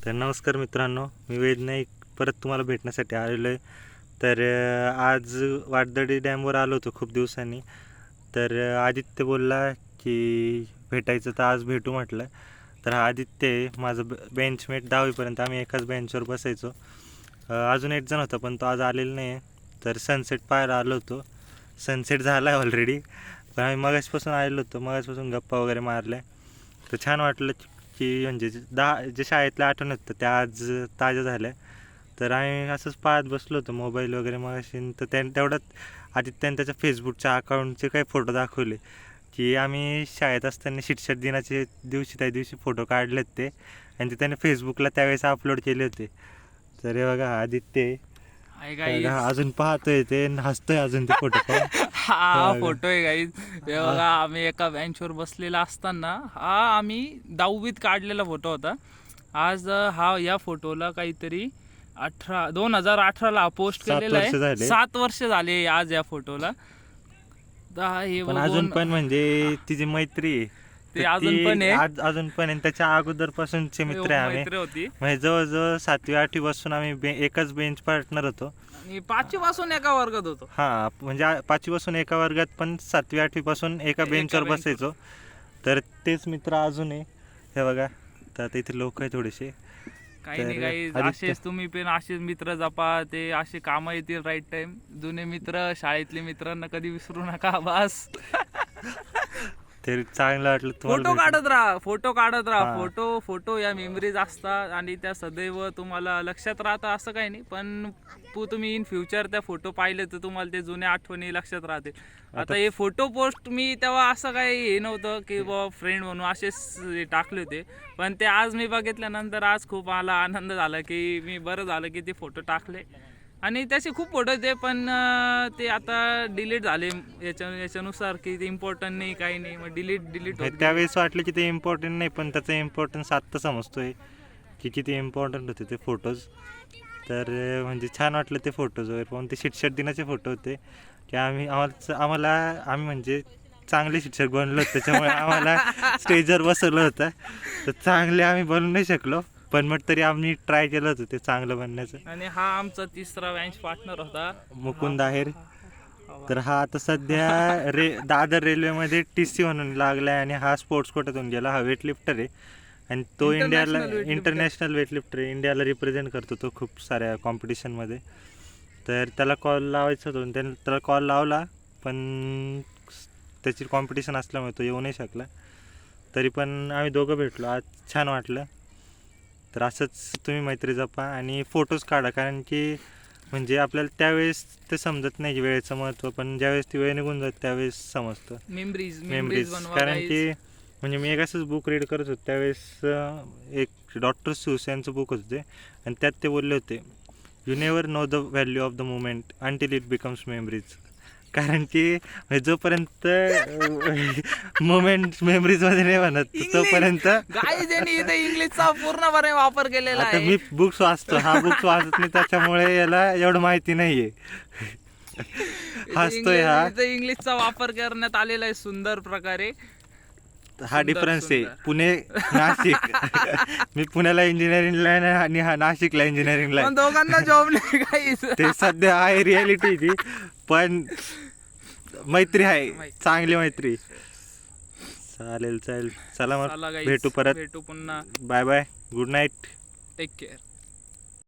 तर नमस्कार मित्रांनो, मी वेद नाईक परत तुम्हाला भेटण्यासाठी आलेलो आहे. तर आज वाडदडी डॅमवर आलो होतो खूप दिवसांनी. तर आदित्य बोलला की भेटायचं, तर आज भेटू म्हटलं. तर हा आदित्य आहे माझं बेंचमेट. 10वीपर्यंत आम्ही एकाच बेंचवर बसायचो. अजून एक जण होता पण तो आज आलेला नाही आहे. तर सनसेट पाहायला आलो होतो. सनसेट झाला आहे ऑलरेडी, पण आम्ही मगाचपासून आलेलो होतो. मगाचपासून गप्पा वगैरे मारल्या. तर छान वाटलं की म्हणजे जे शाळेतल्या आठवण होतं त्या आज ताज्या झाल्या. तर आम्ही असंच पाहत बसलो होतो मोबाईल वगैरे मगाशी. तर तेवढ्यात आदित्याने त्याच्या फेसबुकच्या अकाउंटचे काही फोटो दाखवले की आम्ही शाळेत असताना शिक्षक दिनाचे त्या दिवशी फोटो काढलेत ते, आणि ते त्याने फेसबुकला त्यावेळेस अपलोड केले होते. तर हे बघा आदित्य अजून पाहतोय ते, हसतोय अजून ते फोटो पाहून. हा फोटो आहे गाईज. हे बघा, आम्ही एका बेंचवर बसलेला असताना हा आम्ही 10वीत काढलेला फोटो होता. आज या फोटोला काहीतरी 2018ला पोस्ट केलेला आहे. 7 वर्ष झाले आज या फोटोला. हे पण अजून पण म्हणजे तिची मैत्री ते अजून पण आहे. अजून पण आहे. त्याच्या अगोदर पासूनचे मित्र आहे आम्ही. होती म्हणजे जवळजवळ 7वी-8वी पासून आम्ही एकाच बेंच पार्टनर होतो. आणि 5वी पासून एका वर्गात होतो. हा म्हणजे 5वी पासून एका वर्गात, पण 7वी-8वी पासून एका बेंचवर बसायचो. तर तेच मित्र अजून आहे. हे बघा, तर आता इथे लोक आहे थोडेसे. काही नाही काही, असेच तुम्ही पण असेच मित्र जपा, ते असे कामं येतील राईट टाइम. जुने मित्र, शाळेतले मित्रांना कधी विसरू नका बस. ते चांगलं वाटलं फोटो काढत राहा. फोटो या मेमरीज असतात आणि त्या सदैव तुम्हाला लक्षात राहतात असं काही नाही, पण तुम्ही इन फ्युचर त्या फोटो पाहिले तर तुम्हाला ते जुन्या आठवणी लक्षात राहतील. आता हे फोटो पोस्ट मी तेव्हा असं काही हे नव्हतं की बाबा फ्रेंड म्हणून असेच टाकले होते, पण ते आज मी बघितल्यानंतर आज खूप मला आनंद झाला की मी बरं झालं की ते फोटो टाकले. आणि त्याचे खूप फोटो होते, पण ते आता डिलीट झाले याच्यानुसार की ते इम्पॉर्टंट नाही, काही नाही, मग डिलीट त्यावेळेस वाटलं की ते इम्पॉर्टंट नाही, पण त्याचा इम्पॉर्टन्स आत्ता समजतोय की किती इम्पॉर्टंट होते ते फोटोज. तर म्हणजे छान वाटलं ते फोटोज वगैरे पाहून. ते शिक्षक दिनाचे फोटो होते की आम्ही म्हणजे चांगले शिक्षक बनलो, त्याच्यामुळे आम्हाला स्टेजवर बसवलं होतं. तर चांगले आम्ही बनू नाही शकलो, पण मग तरी आम्ही ट्राय केलं होतं ते चांगलं बनण्याचं. आणि हा आमचा तिसरा बेंच पार्टनर होता मुकुंद आहेर. तर हा आता सध्या दादर रेल्वेमध्ये TC म्हणून लागलाय, आणि हा स्पोर्ट्स कोट्यातून गेला. हा वेटलिफ्टर आहे, आणि तो इंटरनॅशनल वेटलिफ्टर आहे. इंडियाला रिप्रेझेंट करतो तो खूप साऱ्या कॉम्पिटिशनमध्ये. तर त्याला कॉल लावायचा होता, त्याला कॉल लावला, पण त्याची कॉम्पिटिशन असल्यामुळे तो येऊ नाही शकला. तरी पण आम्ही दोघं भेटलो आज, छान वाटलं. तर असंच तुम्ही मैत्री जपा आणि फोटोज काढा, कारण की म्हणजे आपल्याला त्यावेळेस ते समजत नाही वेळेचं महत्त्व, पण ज्यावेळेस ती वेळ निघून जाते त्यावेळेस समजतं मेमरीज. कारण की म्हणजे मी एक असंच बुक रीड करत होतो त्यावेळेस, एक डॉक्टर सूस यांचं बुक होतं ते, आणि त्यात ते बोलले होते, you never know the value of the moment until it becomes memories. कारण की जोपर्यंत मोमेंट मेमरीजमध्ये नाही म्हणत तोपर्यंत इंग्लिशचा पूर्णपणे वापर केलेला आहे. मी बुक्स वाचतो, हा बुक्स वाचत नाही, त्याच्यामुळे याला एवढं माहिती नाहीये. हसतोय हा. इंग्लिशचा वापर करण्यात आलेला आहे सुंदर प्रकारे. हा डिफरन्स आहे पुणे नाशिक. मी पुण्याला इंजिनिअरिंगला आहे आणि हा नाशिकला इंजिनिअरिंगला आहे. दोघांना जॉब नाही काही. ते सध्या आहे रियालिटी ती, पण मैत्री आहे, चांगली मैत्री. चालेल चला मग भेटू परत. पुन्हा. Bye bye, good night, take care.